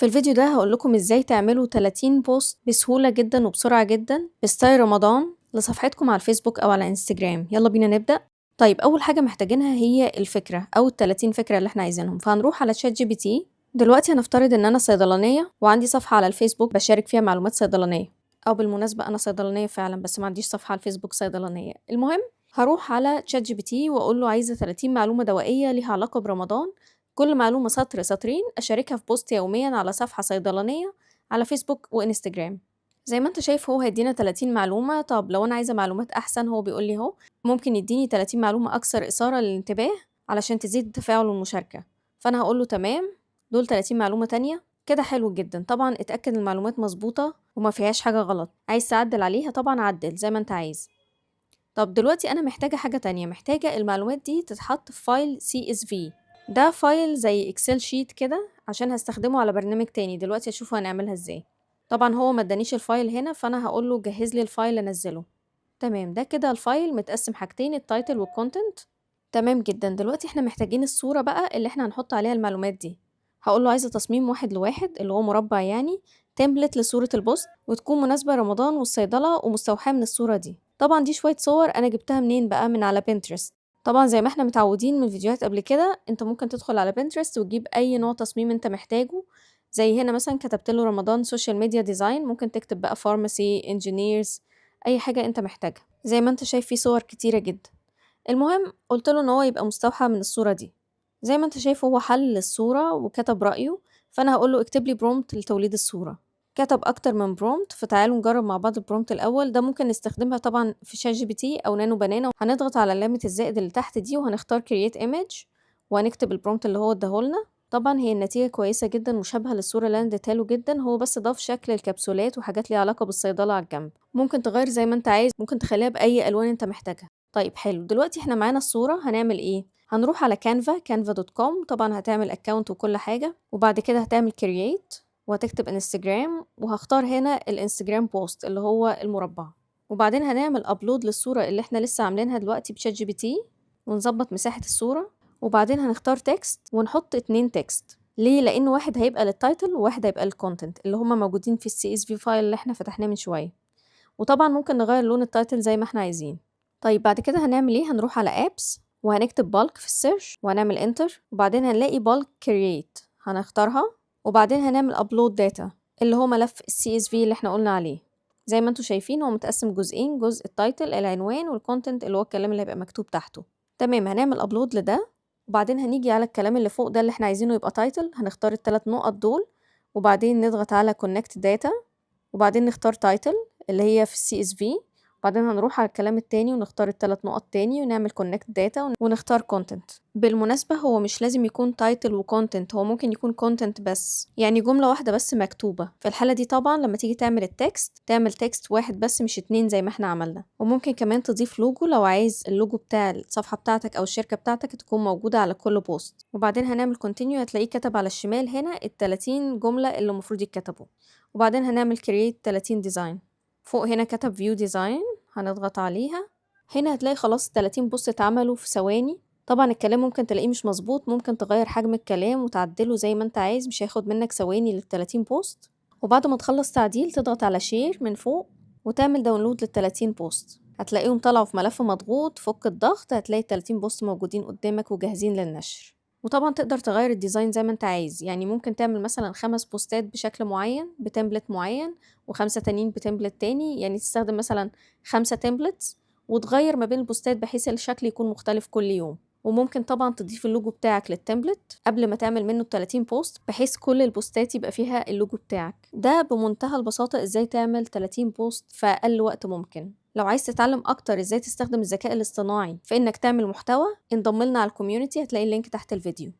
في الفيديو ده هاقول لكم إزاي تعملوا 30 بوست بسهولة جدًا وبسرعة جدًا بستايل رمضان لصفحتكم على الفيسبوك أو على الإنستجرام، يالّا بينا نبدأ. طيب أول حاجة محتاجينها هي الفكرة أو ال30 فكرة اللي إحنا عايزينهم، فهنروح على ChatGPT. دلوقتي هنفترض إن أنا صيدلانية وعندي صفحة على الفيسبوك باشارك فيها معلومات صيدلانية، أو بالمناسبة أنا صيدلانية فعلًا بس ما عنديش صفحة على الفيسبوك صيدلانية، المهم هاروح على ChatGPT وأقول له عايزة 30 معلومة دوائية ليها علاقة برمضان، كل معلومة سطر سطرين أشاركها في بوست يوميًا على صفحة صيدلانية على فيسبوك وإنستجرام. زي ما أنت شايف هو هيدينا 30 معلومة. طب لو أنا عايزة معلومات أحسن هو بيقول لي أهو ممكن يديني 30 معلومة أكثر إثارة للانتباه علشان تزيد التفاعل والمشاركة، فأنا هقول له تمام، دول 30 معلومة تانية كده حلو جدًا. طبعًا اتأكد المعلومات مظبوطة وما فيهاش حاجة غلط، عايز تعدل عليها طبعًا عدل زي ما أنت عايز. طب دلوقتي أنا محتاجة حاجة تانية، محتاجة المعلومات دي تتحط في فايل CSV. ده فايل زي Excel sheet كده عشان هاستخدمه على برنامج تاني، دلوقتي هاشوف هنعملها إزاي. طبعًا هو ما ادانيش الفايل هنا، فأنا هاقول له جهّز لي الفايل أنزّله. تمام، ده كده الفايل متقسّم حاجتين الtitle والcontent. تمام جدًا، دلوقتي إحنا محتاجين الصورة بقى اللي إحنا هنحط عليها المعلومات دي. هاقول له عايزة تصميم واحد لواحد اللي هو مربع يعني، template لصورة البوست وتكون مناسبة لرمضان والصيدلة ومستوحاة من الصورة دي. طبعًا دي شوية صور أنا جبتها منين بقى، من على Pinterest. طبعًا زي ما إحنا متعودين من فيديوهات قبل كده، أنت ممكن تدخل على Pinterest وتجيب أي نوع تصميم أنت محتاجه، زي هنا مثلًا كتبت له رمضان social media design، ممكن تكتب بقى pharmacy، engineers، أي حاجة أنت محتاجها. زي ما أنت شايف في صور كتيرة جدًا. المهم قُلت له إن هو يبقى مستوحى من الصورة دي. زي ما أنت شايف هو حلل الصورة وكتب رأيه، فأنا هاقول له اكتب لي prompt لتوليد الصورة. كتب أكتر من prompt، فتعالوا نجرب مع بعض الprompt الأول. ده ممكن نستخدمها طبعًا في ChatGPT أو نانو بنانا. هنضغط على علامة الزائد اللي تحت دي وهنختار create image وهنكتب الprompt اللي هو اداه لنا. طبعًا هي النتيجة كويسة جدًا مشابهة للصورة اللي أنا اديتها له جدًا، هو بس ضاف شكل الكبسولات وحاجات ليها علاقة بالصيدلة على الجنب. ممكن تغيّر زي ما أنت عايز، ممكن تخلّيها بأي ألوان أنت محتاجها. طيب حلو، دلوقتي إحنا معانا الصورة هنعمل إيه؟ هنروح على canva.com، طبعًا هتعمل account وكل حاجة، وبعد كده هتعمل create وهتكتب إنستجرام وهاختار هنا الإنستجرام post اللي هو المربع، وبعدين هنعمل upload للصورة اللي إحنا لسه عاملينها دلوقتي بChatGPT ونضبط مساحة الصورة، وبعدين هنختار text ونحط 2 text. ليه؟ لإن واحد هيبقى للtitle وواحد هيبقى للcontent اللي هُم موجودين في الCSV file اللي إحنا فتحناه من شوية، وطبعًا ممكن نغيّر لون الtitle زي ما إحنا عايزين. طيب بعد كده هنعمل إيه، هنروح على apps وهنكتب bulk في الsearch وهنعمل enter وبعدين هنلاقي bulk create هنختارها، وبعدين هنعمل upload data اللي هو ملف الCSV اللي إحنا قُلنا عليه. زي ما أنتم شايفين هو متقسّم جزئين، جزء الtitle العنوان والcontent اللي هو الكلام اللي هيبقى مكتوب تحته. تمام، هنعمل upload لده وبعدين هنيجي على الكلام اللي فوق ده اللي إحنا عايزينه يبقى title، هنختار ال3 نقط دول وبعدين نضغط على connect data وبعدين نختار title اللي هي في الCSV، وبعدين هنروح على الكلام التاني ونختار ال3 نقط تاني ونعمل connect data ونختار content. بالمناسبة هو مش لازم يكون title وcontent، هو ممكن يكون content بس، يعني جملة واحدة بس مكتوبة. في الحالة دي طبعًا لما تيجي تعمل الtext تعمل text واحد بس مش 2 زي ما إحنا عملنا، وممكن كمان تضيف logo لو عايز اللوجو بتاع الصفحة بتاعتك أو الشركة بتاعتك تكون موجودة على كل post. وبعدين هنعمل continue هتلاقيه كتب على الشمال هنا ال30 جملة اللي المفروض يتكتبوا، وبعدين هنعمل create 30 design. فوق هنا كتب view design هنضغط عليها، هنا هتلاقي خلاص ال30 بوست اتعملوا في ثواني. طبعًا الكلام ممكن تلاقيه مش مضبوط، ممكن تغيّر حجم الكلام وتعدله زي ما أنت عايز، مش هياخد منك ثواني لل30 بوست. وبعد ما تخلّص تعديل تضغط على share من فوق وتعمل download لل30 بوست، هتلاقيهم طلعوا في ملف مضغوط، فُك الضغط هتلاقي ال30 بوست موجودين قدامك وجاهزين للنشر. وطبعًا تقدر تغيّر الdesign زي ما أنت عايز، يعني ممكن تعمل مثلًا 5 بوستات بشكل معيّن بtemplate معيّن و5 تانيين بtemplate تاني، يعني تستخدم مثلًا 5 templates وتغيّر ما بين البوستات بحيث الشكل يكون مختلف كل يوم. وممكن طبعًا تضيف اللوجو بتاعك للtemplate قبل ما تعمل منه ال30 بوست بحيث كل البوستات يبقى فيها اللوجو بتاعك. ده بمنتهى البساطة إزاي تعمل 30 بوست في أقل وقت ممكن. لو عايز تتعلم أكتر إزاي تستخدم الذكاء الاصطناعي في إنك تعمل محتوى، انضم لنا على الcommunity هتلاقي اللينك تحت الفيديو.